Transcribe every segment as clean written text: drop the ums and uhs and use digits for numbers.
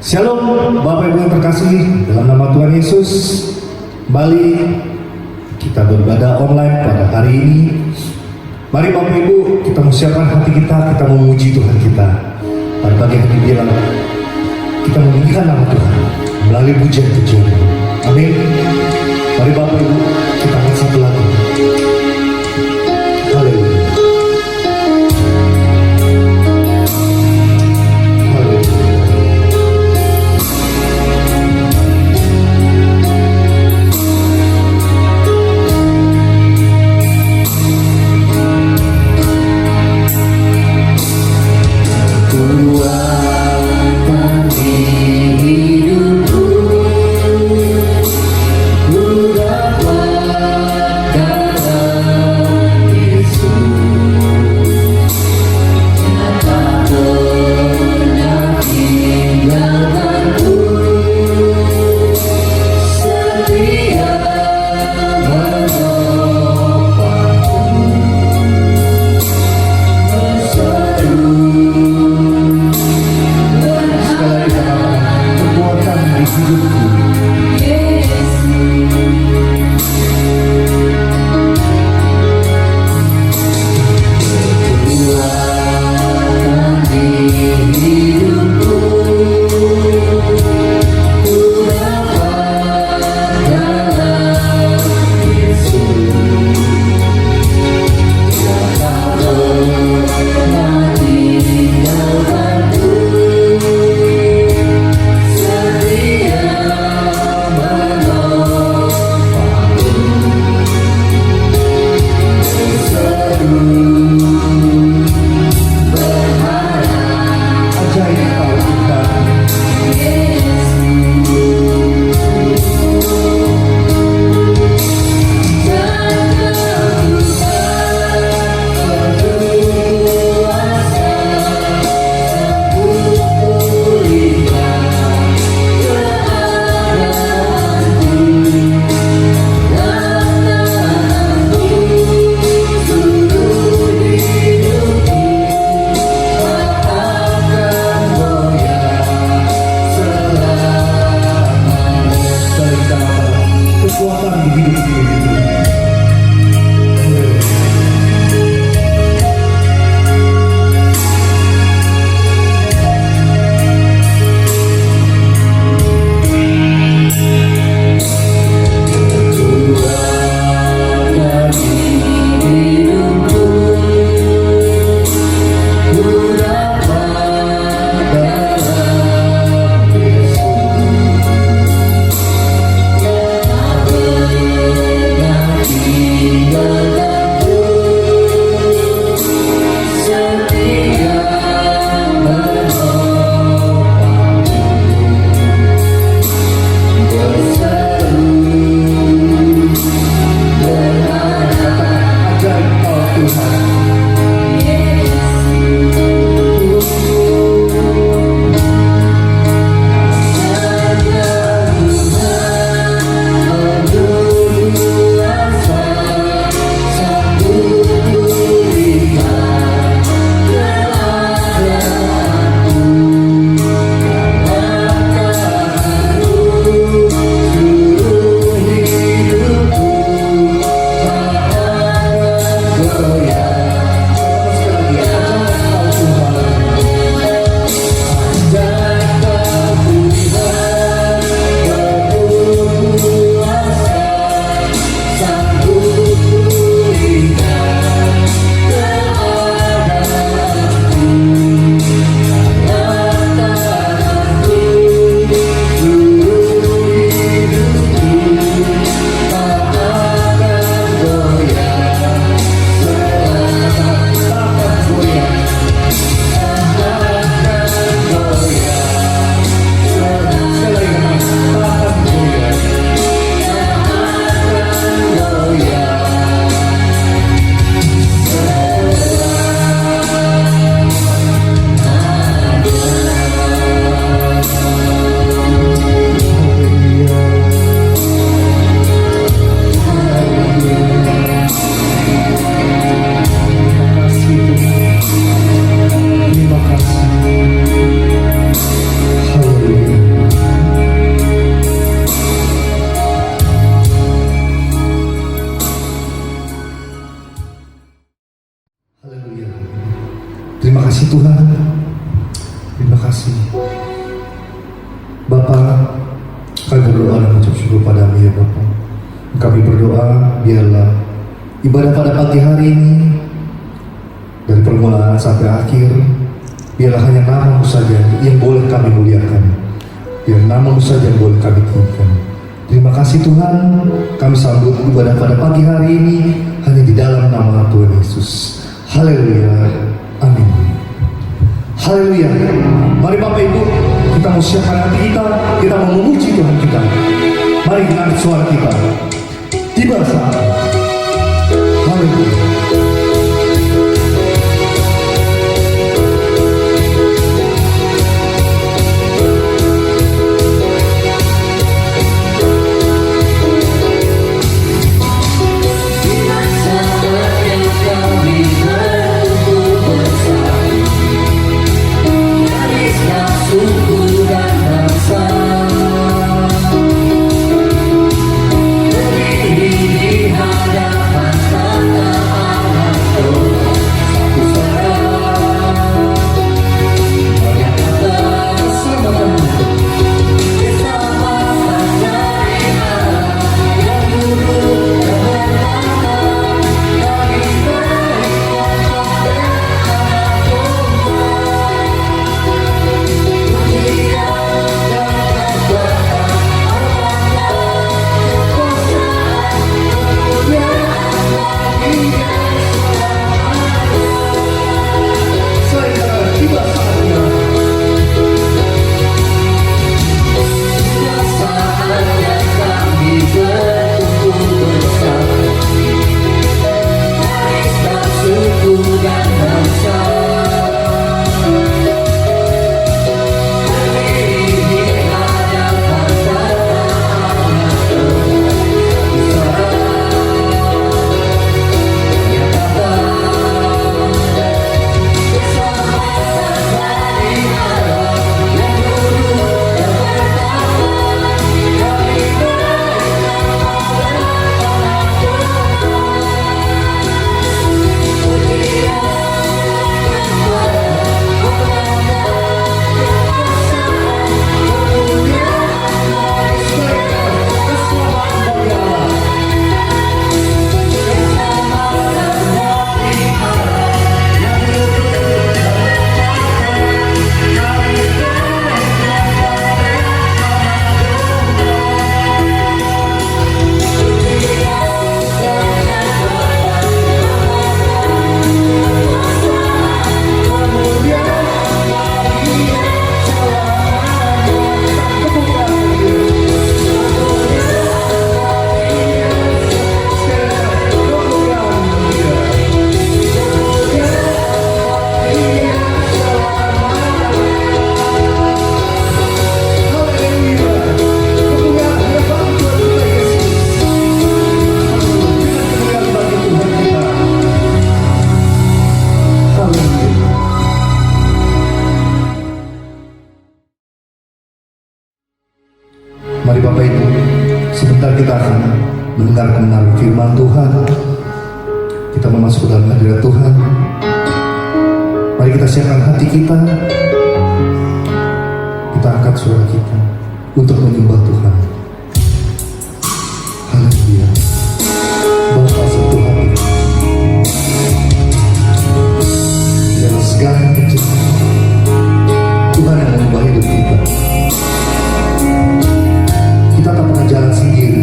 Shalom Bapak Ibu yang terkasih, dalam nama Tuhan Yesus, kembali kita beribadah online pada hari ini. Mari Bapak Ibu, kita menyiapkan hati kita memuji Tuhan kita. Pada pagi hari bilang, kita meninggikan nama Tuhan melalui pujian-pujian. Amin. Mari Bapak Ibu, kita angkat satu lagu. Haleluya. kasih Tuhan. Terima kasih Bapa, kami berdoa dan mengucap syukur padamu ya Bapa. Kami berdoa biarlah ibadah pada pagi hari ini dari permulaan sampai akhir, biarlah hanya nama-Mu saja yang boleh kami muliakan, biar nama-Mu saja yang boleh kami tinggikan. Terima kasih Tuhan, kami sambut ibadah pada pagi hari ini hanya di dalam nama Tuhan Yesus. Haleluya, amin. Haleluya. Mari Bapak Ibu, kita mau siapkan hati kita mau memuji Tuhan kita. Mari kita angkat suara kita. Tiba saatnya. Haleluya. Mari Bapak Ibu, sebentar kita akan mendengarkan firman Tuhan. Kita memasuki dalam hadirat Tuhan. Mari kita siapkan hati kita. Kita angkat suara kita untuk menyembah Tuhan. Haleluya. Bapa sentuh hati. Dalam segala penciptaan, Tuhan yang mengubah hidup kita. Kita tak pernah jalan sendiri,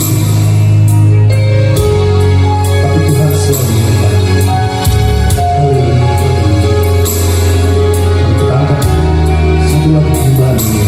tapi Tuhan selalu menyertai. Haleluya. Kita angkat satu lagu penyembahan ini.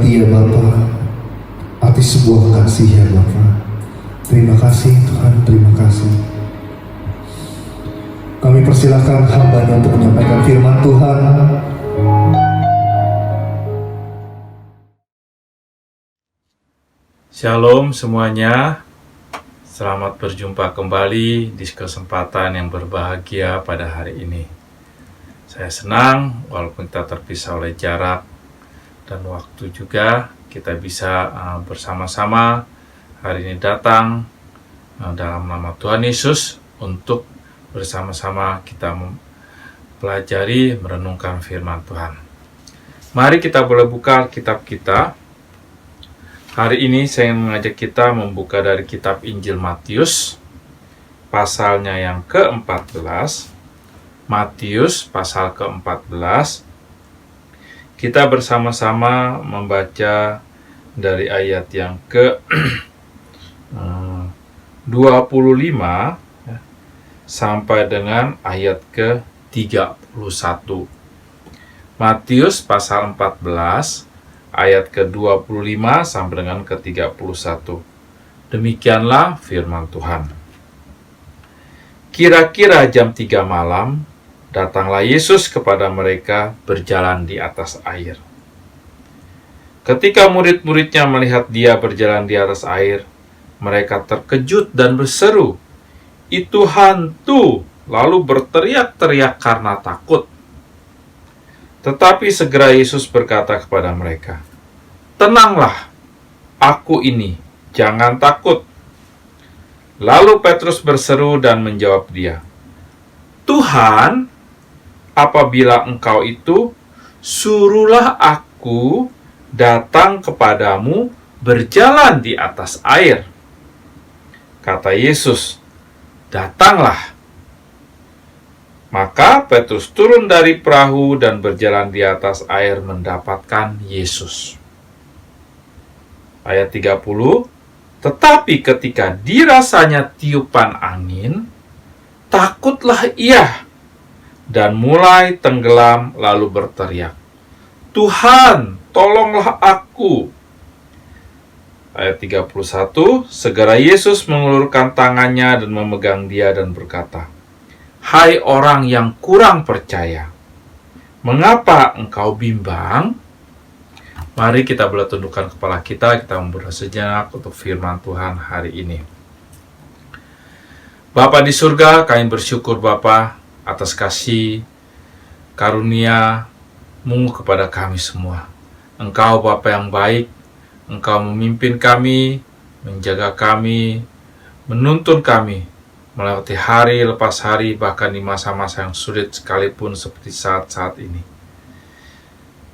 mengerti ya Bapa, arti sebuah kasih ya Bapa. Terima kasih Tuhan, terima kasih. Kami persilahkan hamba-Nya untuk menyampaikan firman Tuhan. Shalom semuanya, selamat berjumpa kembali di kesempatan yang berbahagia pada hari ini. Saya senang walaupun kita terpisah oleh jarak dan waktu juga, kita bisa bersama-sama hari ini datang dalam nama Tuhan Yesus untuk bersama-sama kita mempelajari, merenungkan firman Tuhan. Mari kita boleh buka kitab kita. Hari ini saya mengajak kita membuka dari kitab Injil Matius, pasalnya yang ke-14. Matius pasal ke-14. Kita bersama-sama membaca dari ayat yang ke-25 sampai dengan ayat ke-31. Matius pasal 14 ayat ke-25 sampai dengan ke-31. Demikianlah firman Tuhan. Kira-kira jam 3 malam, datanglah Yesus kepada mereka berjalan di atas air. Ketika murid-muridnya melihat dia berjalan di atas air, mereka terkejut dan berseru, "Itu hantu!" lalu berteriak-teriak karena takut. Tetapi segera Yesus berkata kepada mereka, "Tenanglah, aku ini, jangan takut." Lalu Petrus berseru dan menjawab dia, "Tuhan, apabila Engkau itu, suruhlah aku datang kepadamu berjalan di atas air." Kata Yesus, "Datanglah." Maka Petrus turun dari perahu dan berjalan di atas air mendapatkan Yesus. Ayat 30, tetapi ketika dirasanya tiupan angin, takutlah ia dan mulai tenggelam lalu berteriak, "Tuhan, tolonglah aku." Ayat 31, segera Yesus mengulurkan tangannya dan memegang dia dan berkata, "Hai orang yang kurang percaya, mengapa engkau bimbang?" Mari kita boleh tundukkan kepala kita memberdoa sejenak untuk firman Tuhan hari ini. Bapa di surga, kami bersyukur Bapa atas kasih karunia-Mu kepada kami semua. Engkau Bapa yang baik, Engkau memimpin kami, menjaga kami, menuntun kami melewati hari lepas hari, bahkan di masa-masa yang sulit sekalipun seperti saat-saat ini.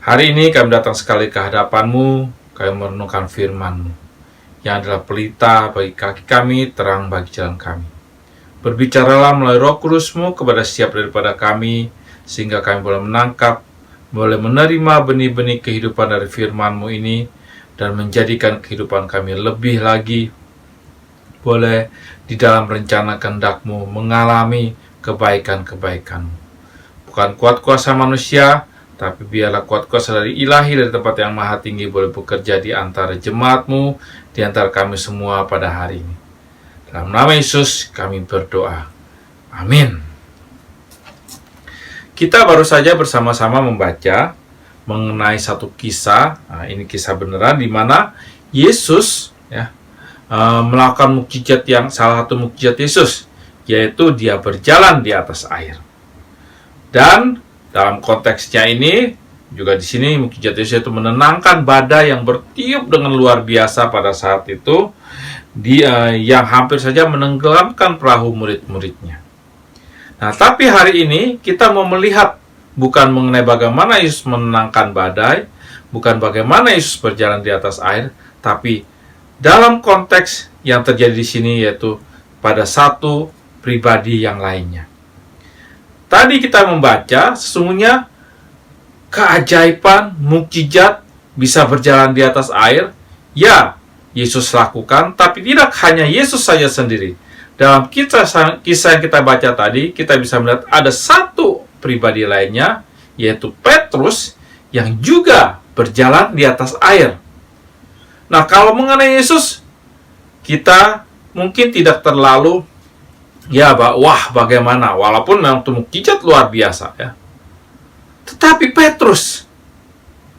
Hari ini kami datang sekali ke hadapan-Mu, kami merenungkan firman-Mu, yang adalah pelita bagi kaki kami, terang bagi jalan kami. Berbicaralah melalui Roh Kudus-Mu kepada setiap daripada kami, sehingga kami boleh menangkap, boleh menerima benih-benih kehidupan dari firman-Mu ini, dan menjadikan kehidupan kami lebih lagi, boleh di dalam rencana kehendak-Mu mengalami kebaikan-kebaikan-Mu. Bukan kuat kuasa manusia, tapi biarlah kuat kuasa dari ilahi dari tempat yang maha tinggi boleh bekerja di antara jemaat-Mu, di antara kami semua pada hari ini. Dalam nama Yesus kami berdoa. Amin. Kita baru saja bersama-sama membaca mengenai satu kisah. Nah, ini kisah beneran di mana Yesus melakukan mukjizat, yang salah satu mukjizat Yesus, yaitu dia berjalan di atas air. Dan dalam konteksnya ini juga di sini mukjizat Yesus itu menenangkan badai yang bertiup dengan luar biasa pada saat itu, yang hampir saja menenggelamkan perahu murid-muridnya. Nah, tapi hari ini kita mau melihat bukan mengenai bagaimana Yesus menenangkan badai, bukan bagaimana Yesus berjalan di atas air, tapi dalam konteks yang terjadi di sini, yaitu pada satu pribadi yang lainnya. Tadi kita membaca sesungguhnya keajaiban, mukjizat bisa berjalan di atas air. Ya, Yesus lakukan, tapi tidak hanya Yesus saja sendiri. Dalam kisah yang kita baca tadi, kita bisa melihat ada satu pribadi lainnya, yaitu Petrus, yang juga berjalan di atas air. Nah, kalau mengenai Yesus, kita mungkin tidak terlalu wah bagaimana, walaupun memang itu mukjizat luar biasa ya. Tetapi Petrus,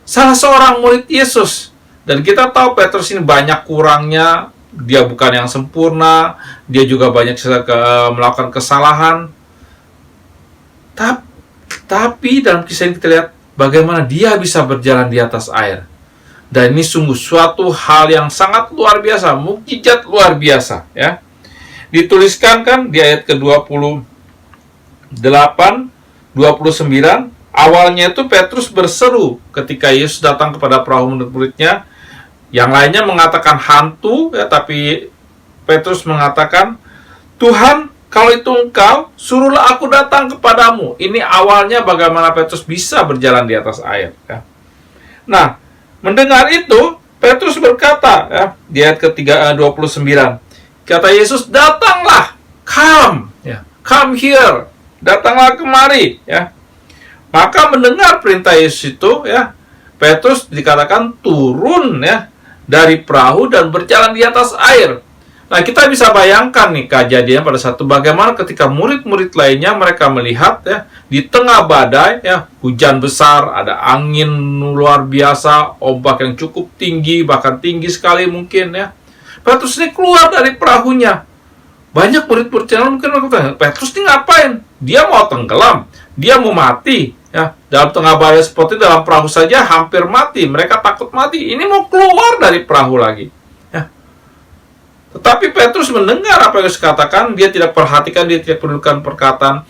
salah seorang murid Yesus, dan kita tahu Petrus ini banyak kurangnya, dia bukan yang sempurna, dia juga banyak melakukan kesalahan. Tapi dalam kisah ini kita lihat bagaimana dia bisa berjalan di atas air. Dan ini sungguh suatu hal yang sangat luar biasa, mukjizat luar biasa ya. Dituliskan kan di ayat ke-28, 29, awalnya itu Petrus berseru ketika Yesus datang kepada perahu murid-muridnya. Yang lainnya mengatakan hantu ya, tapi Petrus mengatakan, "Tuhan, kalau itu Engkau, suruhlah aku datang kepadamu." Ini awalnya bagaimana Petrus bisa berjalan di atas air ya. Nah, mendengar itu, Petrus berkata ya, di ayat ke-29, kata Yesus, "Datanglah, come ya, come here, datanglah kemari ya." Maka mendengar perintah Yesus itu ya, Petrus dikatakan turun ya dari perahu dan berjalan di atas air. Nah, kita bisa bayangkan nih kejadian pada satu bagaimana ketika murid-murid lainnya mereka melihat ya di tengah badai ya, hujan besar, ada angin luar biasa, ombak yang cukup tinggi, bahkan tinggi sekali mungkin ya. Petrus ini keluar dari perahunya. Banyak murid-murid yang mungkin berkata, "Petrus ini ngapain? Dia mau tenggelam, dia mau mati." Ya, dalam tengah badai seperti dalam perahu saja hampir mati. Mereka takut mati. Ini mau keluar dari perahu lagi. Ya. Tetapi Petrus mendengar apa yang Yesus katakan. Dia tidak perhatikan, dia tidak pedulikan perkataan.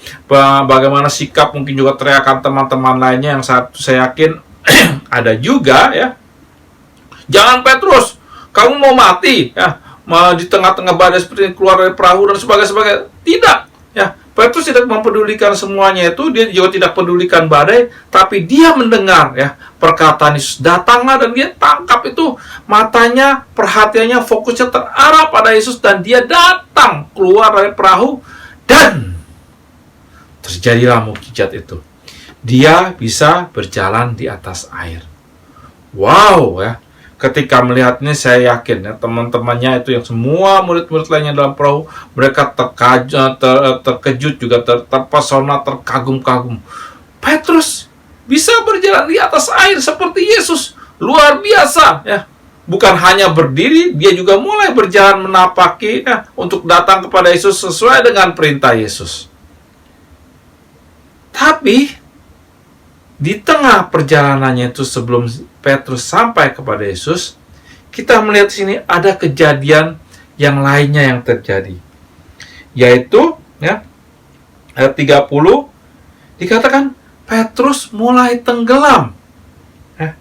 Bagaimana sikap mungkin juga teriakan teman-teman lainnya yang saya yakin ada juga ya. "Jangan Petrus, kamu mau mati ya. Di tengah-tengah badai seperti ini keluar dari perahu dan sebagainya." Tidak ya. Petrus tidak mempedulikan semuanya itu, dia juga tidak pedulikan badai, tapi dia mendengar ya perkataan Yesus, "Datanglah," dan dia tangkap itu, matanya, perhatiannya, fokusnya terarah pada Yesus, dan dia datang keluar dari perahu, dan terjadilah mukjizat itu. Dia bisa berjalan di atas air. Wow ya. Ketika melihat ini saya yakin ya, teman-temannya itu yang semua murid-murid lainnya dalam perahu, mereka terkejut juga, terpesona, terkagum-kagum. Petrus bisa berjalan di atas air seperti Yesus, luar biasa ya. Bukan hanya berdiri, dia juga mulai berjalan menapaki ya, untuk datang kepada Yesus sesuai dengan perintah Yesus. Tapi di tengah perjalanannya itu sebelum Petrus sampai kepada Yesus, kita melihat sini ada kejadian yang lainnya yang terjadi. Yaitu ya, ayat 30 dikatakan Petrus mulai tenggelam. Ya.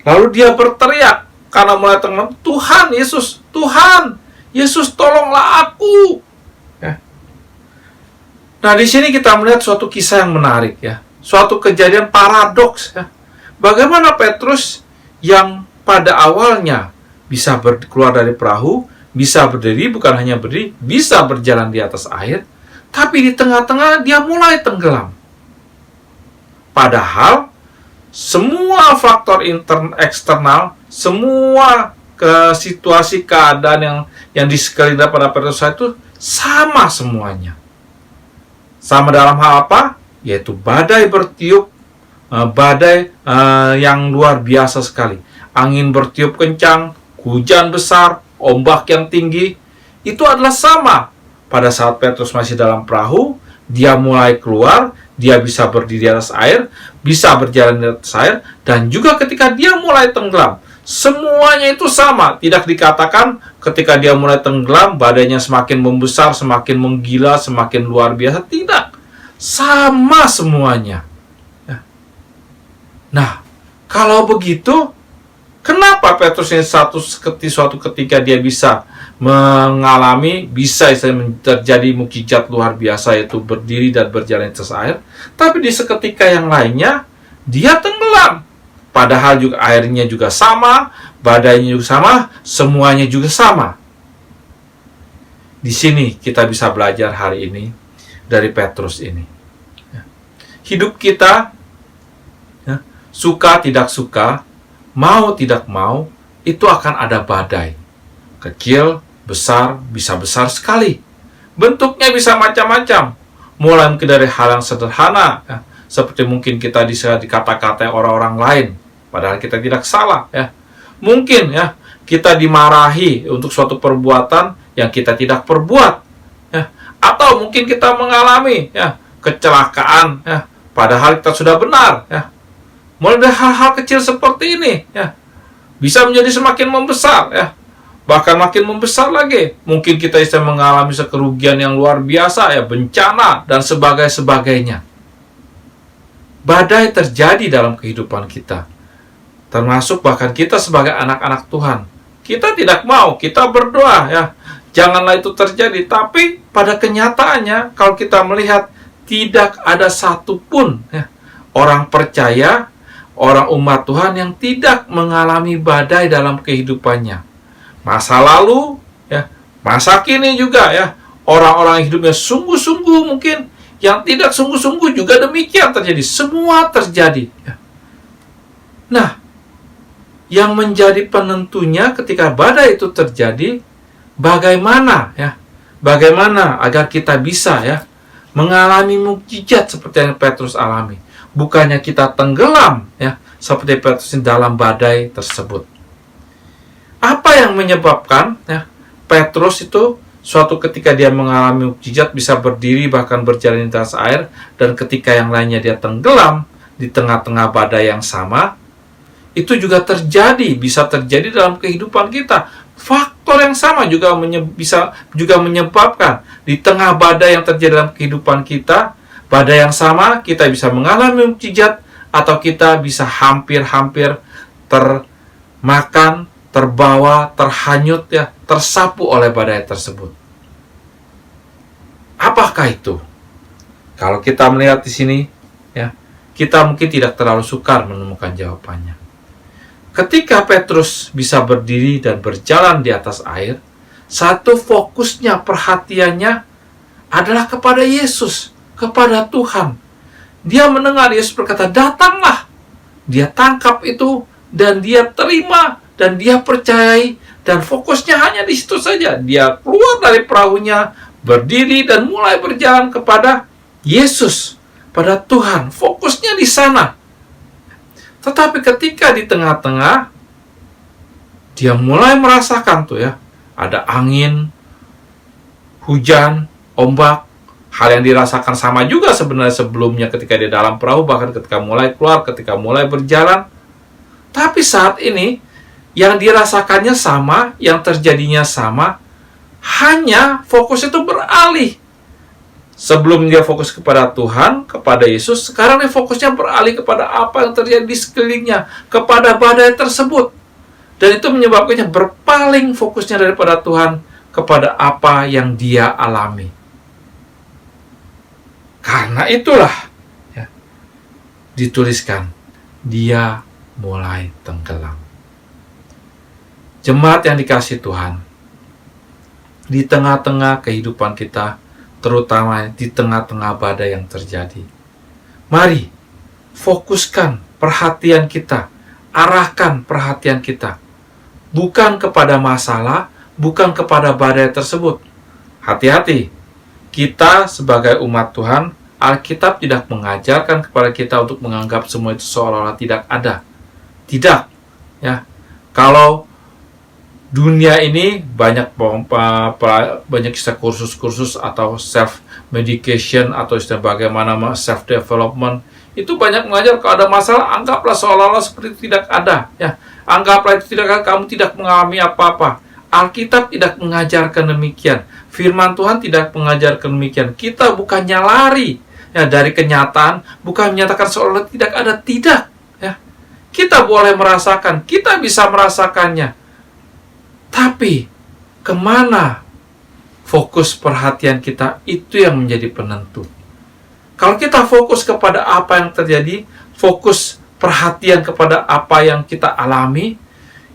Lalu dia berteriak karena mulai tenggelam, "Tuhan Yesus, Tuhan Yesus, tolonglah aku." Ya. Nah, di sini kita melihat suatu kisah yang menarik ya. Suatu kejadian paradoks ya. Bagaimana Petrus yang pada awalnya bisa keluar dari perahu, bisa berdiri, bukan hanya berdiri, bisa berjalan di atas air, tapi di tengah-tengah dia mulai tenggelam. Padahal semua faktor eksternal, semua situasi keadaan yang di sekeliling pada Petrus itu sama semuanya. Sama dalam hal apa? Yaitu badai bertiup, badai yang luar biasa sekali. Angin bertiup kencang, hujan besar, ombak yang tinggi. Itu adalah sama. Pada saat Petrus masih dalam perahu, dia mulai keluar, dia bisa berdiri di atas air, bisa berjalan di atas air, dan juga ketika dia mulai tenggelam. Semuanya itu sama. Tidak dikatakan ketika dia mulai tenggelam, badainya semakin membesar, semakin menggila, semakin luar biasa. Tidak. Sama semuanya. Nah, kalau begitu, kenapa Petrus ini suatu ketika dia bisa mengalami, bisa terjadi mukjizat luar biasa, yaitu berdiri dan berjalan di atas air, tapi di seketika yang lainnya dia tenggelam. Padahal juga airnya juga sama, badainya juga sama, semuanya juga sama. Di sini kita bisa belajar hari ini dari Petrus ini. Hidup kita, suka tidak suka, mau tidak mau, itu akan ada badai. Kecil, besar, bisa besar sekali. Bentuknya bisa macam-macam. Mulai mungkin dari hal yang sederhana, ya, seperti mungkin kita bisa dikata-katai orang-orang lain, padahal kita tidak salah. Ya. Mungkin ya kita dimarahi untuk suatu perbuatan yang kita tidak perbuat. Ya. Atau mungkin kita mengalami ya, kecelakaan, ya, padahal kita sudah benar. Ya. Mulai dari hal-hal kecil seperti ini, ya, bisa menjadi semakin membesar. Ya. Bahkan makin membesar lagi. Mungkin kita bisa mengalami kerugian yang luar biasa, ya, bencana, dan sebagainya. Badai terjadi dalam kehidupan kita. Termasuk bahkan kita sebagai anak-anak Tuhan. Kita tidak mau, kita berdoa, ya, janganlah itu terjadi. Tapi pada kenyataannya, kalau kita melihat, tidak ada satupun ya, orang percaya, orang umat Tuhan yang tidak mengalami badai dalam kehidupannya. Masa lalu, ya, masa kini juga, ya, orang-orang yang hidupnya sungguh-sungguh mungkin, yang tidak sungguh-sungguh juga demikian terjadi. Semua terjadi. Ya. Nah, yang menjadi penentunya ketika badai itu terjadi, bagaimana, ya, bagaimana agar kita bisa ya mengalami mukjizat seperti yang Petrus alami. Bukannya kita tenggelam, ya, seperti Petrus dalam badai tersebut. Apa yang menyebabkan ya, Petrus itu suatu ketika dia mengalami mukjizat bisa berdiri bahkan berjalan di atas air, dan ketika yang lainnya dia tenggelam di tengah-tengah badai yang sama, itu juga bisa terjadi dalam kehidupan kita. Faktor yang sama juga bisa menyebabkan di tengah badai yang terjadi dalam kehidupan kita, badai yang sama kita bisa mengalami mukjizat, atau kita bisa hampir-hampir termakan, terbawa, terhanyut, ya, tersapu oleh badai tersebut. Apakah itu? Kalau kita melihat di sini, ya, kita mungkin tidak terlalu sukar menemukan jawabannya. Ketika Petrus bisa berdiri dan berjalan di atas air, satu fokusnya, perhatiannya adalah kepada Yesus, kepada Tuhan. Dia mendengar Yesus berkata, "Datanglah." Dia tangkap itu dan dia terima. Dan dia percayai, dan fokusnya hanya di situ saja. Dia keluar dari perahunya, berdiri, dan mulai berjalan kepada Yesus, pada Tuhan. Fokusnya di sana. Tetapi ketika di tengah-tengah, dia mulai merasakan tuh ya, ada angin, hujan, ombak, hal yang dirasakan sama juga sebenarnya sebelumnya ketika di dalam perahu, bahkan ketika mulai keluar, ketika mulai berjalan. Tapi saat ini, yang dirasakannya sama, yang terjadinya sama, hanya fokus itu beralih. Sebelum dia fokus kepada Tuhan, kepada Yesus, sekarang dia fokusnya beralih kepada apa yang terjadi di sekelilingnya, kepada badai tersebut. Dan itu menyebabkannya berpaling fokusnya daripada Tuhan kepada apa yang dia alami. Karena itulah ya, dituliskan, dia mulai tenggelam. Jemaat yang dikasihi Tuhan, di tengah-tengah kehidupan kita, terutama di tengah-tengah badai yang terjadi, mari fokuskan perhatian kita, arahkan perhatian kita, bukan kepada masalah, bukan kepada badai tersebut. Hati-hati, kita sebagai umat Tuhan, Alkitab tidak mengajarkan kepada kita untuk menganggap semua itu seolah-olah tidak ada. Tidak, ya. Kalau dunia ini banyak kisah kursus-kursus atau self medication atau istilah bagaimana self development, itu banyak mengajar kalau ada masalah anggaplah seolah-olah seperti itu tidak ada, ya. Anggaplah itu tidak ada, kamu tidak mengalami apa-apa. Alkitab tidak mengajarkan demikian. Firman Tuhan tidak mengajarkan demikian. Kita bukannya lari ya dari kenyataan, bukan menyatakan seolah-olah tidak ada, tidak, ya. Kita boleh merasakan, kita bisa merasakannya. Tapi, kemana fokus perhatian kita, itu yang menjadi penentu. Kalau kita fokus kepada apa yang terjadi, fokus perhatian kepada apa yang kita alami,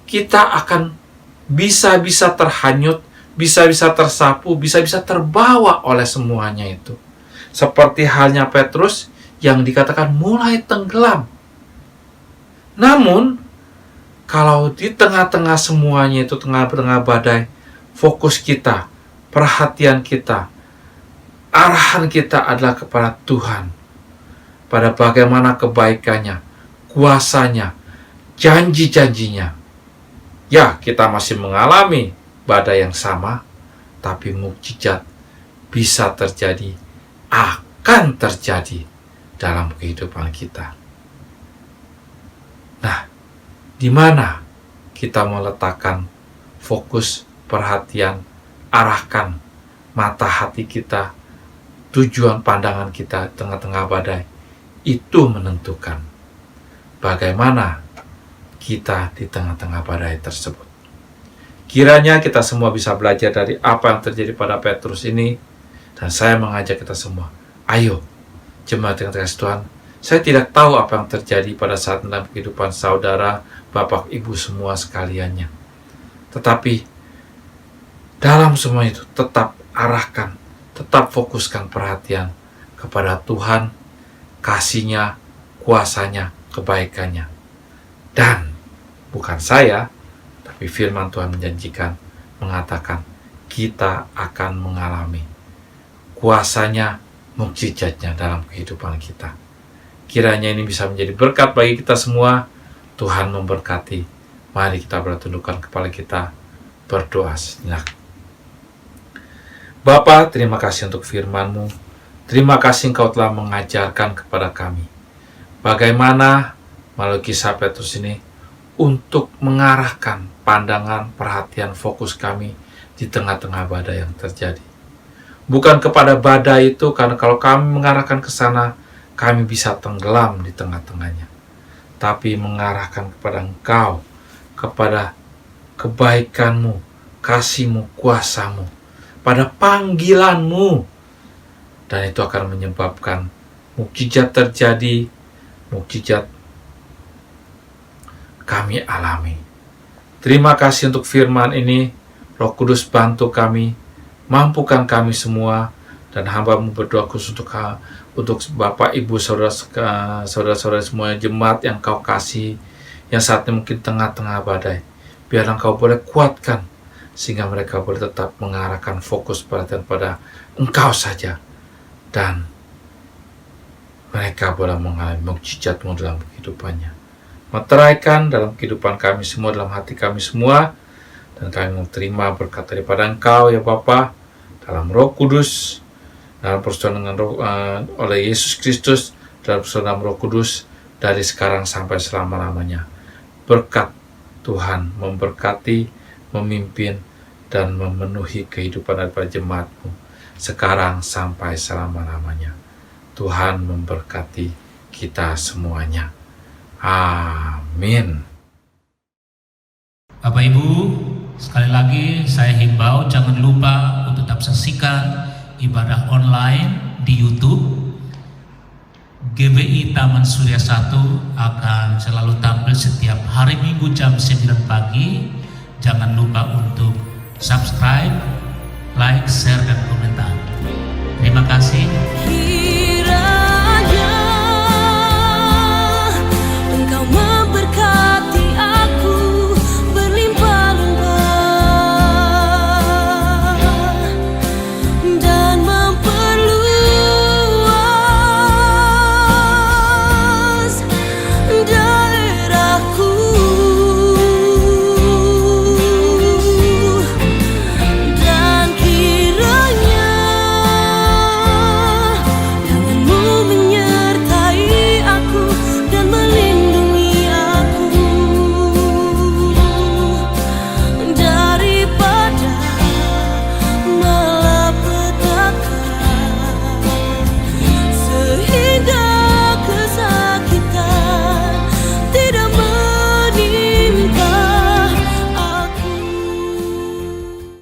kita akan bisa-bisa terhanyut, bisa-bisa tersapu, bisa-bisa terbawa oleh semuanya itu. Seperti halnya Petrus yang dikatakan mulai tenggelam. Namun, kalau di tengah-tengah semuanya itu, tengah-tengah badai, fokus kita, perhatian kita, arahan kita adalah kepada Tuhan, pada bagaimana kebaikannya, kuasanya, janji-janjinya. Ya, kita masih mengalami badai yang sama, tapi mukjizat bisa terjadi, akan terjadi dalam kehidupan kita. Nah, di mana kita meletakkan fokus, perhatian, arahkan mata hati kita, tujuan pandangan kita tengah-tengah badai, itu menentukan bagaimana kita di tengah-tengah badai tersebut. Kiranya kita semua bisa belajar dari apa yang terjadi pada Petrus ini, dan saya mengajak kita semua, ayo, jemaat yang terkasih Tuhan, saya tidak tahu apa yang terjadi pada saat dalam kehidupan saudara, bapak, ibu semua sekaliannya. Tetapi dalam semua itu tetap arahkan, tetap fokuskan perhatian kepada Tuhan, kasih-Nya, kuasanya, kebaikannya. Dan bukan saya, tapi firman Tuhan menjanjikan, mengatakan kita akan mengalami kuasanya, mukjizatnya dalam kehidupan kita. Kiranya ini bisa menjadi berkat bagi kita semua. Tuhan memberkati. Mari kita bertundukkan kepala kita, berdoa sejenak. Bapa, terima kasih untuk firman-Mu. Terima kasih Engkau telah mengajarkan kepada kami bagaimana melalui kisah Petrus ini untuk mengarahkan pandangan, perhatian, fokus kami di tengah-tengah badai yang terjadi. Bukan kepada badai itu, karena kalau kami mengarahkan ke sana, kami bisa tenggelam di tengah-tengahnya. Tapi mengarahkan kepada Engkau, kepada kebaikan-Mu, kasih-Mu, kuasa-Mu, pada panggilan-Mu. Dan itu akan menyebabkan mukjizat terjadi, mukjizat kami alami. Terima kasih untuk firman ini. Roh Kudus bantu kami, mampukan kami semua, dan hamba-Mu berdoa khusus untuk Bapak, Ibu, saudara-saudara semua jemaat yang Kau kasih, yang saat ini mungkin tengah-tengah badai. Biar Engkau boleh kuatkan, sehingga mereka boleh tetap mengarahkan fokus perhatian pada Engkau saja, dan mereka boleh mengalami mukjizat-Mu dalam kehidupannya. Meteraikan dalam kehidupan kami semua, dalam hati kami semua, dan kami menerima berkat daripada Engkau ya Bapa, dalam Roh Kudus, dalam persekutuan dengan oleh Yesus Kristus, dalam persekutuan Roh Kudus, dari sekarang sampai selama-lamanya. Berkat Tuhan memberkati, memimpin, dan memenuhi kehidupan daripada jemaat-Mu sekarang sampai selama-lamanya. Tuhan memberkati kita semuanya. Amin. Bapak Ibu, sekali lagi saya himbau jangan lupa untuk tetap saksikan ibadah online di YouTube. GBI Taman Surya 1 akan selalu tampil setiap hari Minggu jam 9 pagi. Jangan lupa untuk subscribe, like, share, dan komentar. Terima kasih.